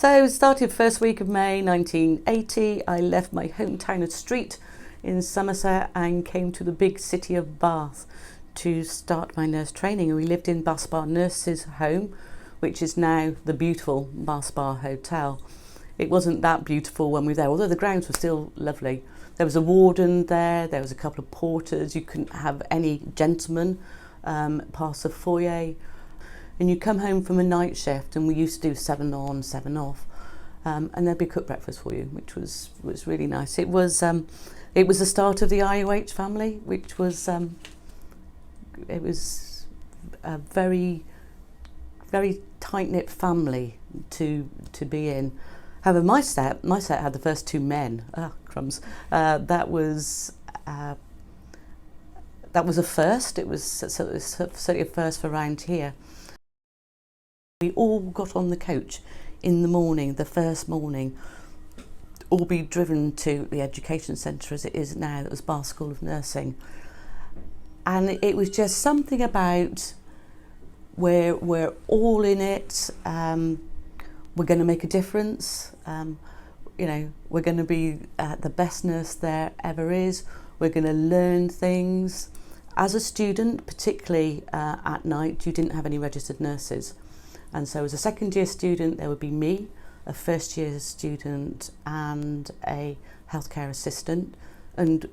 So started first week of May 1980. I left my hometown of Street in Somerset and came to the big city of Bath to start my nurse training. And we lived in Bath Spa Nurses Home, which is now the beautiful Bath Spa Hotel. It wasn't that beautiful when we were there, although the grounds were still lovely. There was a warden there was a couple of porters. You couldn't have any gentlemen past the foyer. And you come home from a night shift, and we used to do 7 on, 7 off, and there'd be cooked breakfast for you, which was really nice. It was the start of the RUH family, which was it was a very tight-knit family to be in. However, my set had the first 2 men. Crumbs. That was a first. It was certainly a first for around here. We all got on the coach in the morning, the first morning, all be driven to the education centre as it is now, that was Bath School of Nursing. And it was just something about we're all in it, we're going to make a difference, we're going to be the best nurse there ever is, we're going to learn things. As a student, particularly at night, you didn't have any registered nurses. And so as a second year student, there would be me, a first year student and a healthcare assistant, and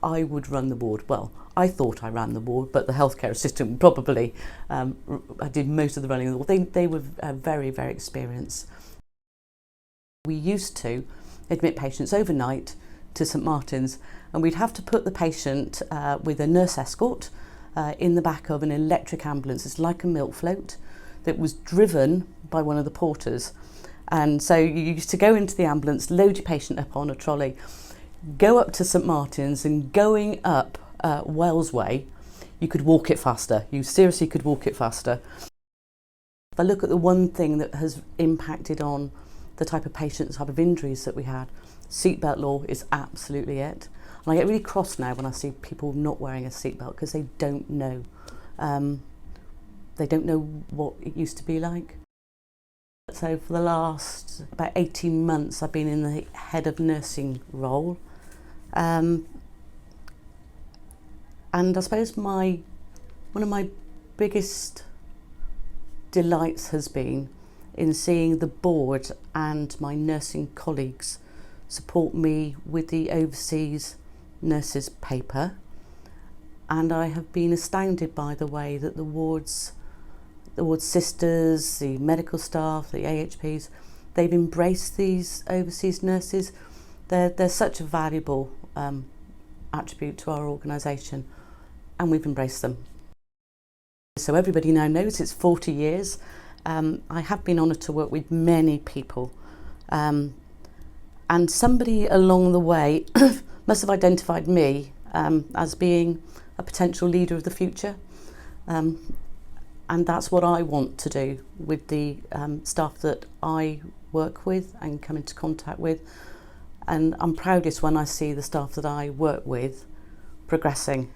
I would run the ward. Well, I thought I ran the ward, but the healthcare assistant probably, I did most of the running of the ward. They were very, very experienced. We used to admit patients overnight to St Martin's, and we'd have to put the patient with a nurse escort in the back of an electric ambulance. It's like a milk float that was driven by one of the porters. And so you used to go into the ambulance, load your patient up on a trolley, go up to St Martin's, and going up Wells Way, you could walk it faster. You seriously could walk it faster. If I look at the one thing that has impacted on the type of patients, the type of injuries that we had, seatbelt law is absolutely it. And I get really cross now when I see people not wearing a seatbelt because they don't know. They don't know what it used to be like. So for the last about 18 months, I've been in the head of nursing role. And I suppose one of my biggest delights has been in seeing the board and my nursing colleagues support me with the overseas nurses paper. And I have been astounded by the way that the ward sisters, the medical staff, the AHPs, they've embraced these overseas nurses. They're such a valuable attribute to our organisation, and we've embraced them. So everybody now knows it's 40 years. I have been honoured to work with many people, and somebody along the way must have identified me as being a potential leader of the future. And that's what I want to do with the staff that I work with and come into contact with. And I'm proudest when I see the staff that I work with progressing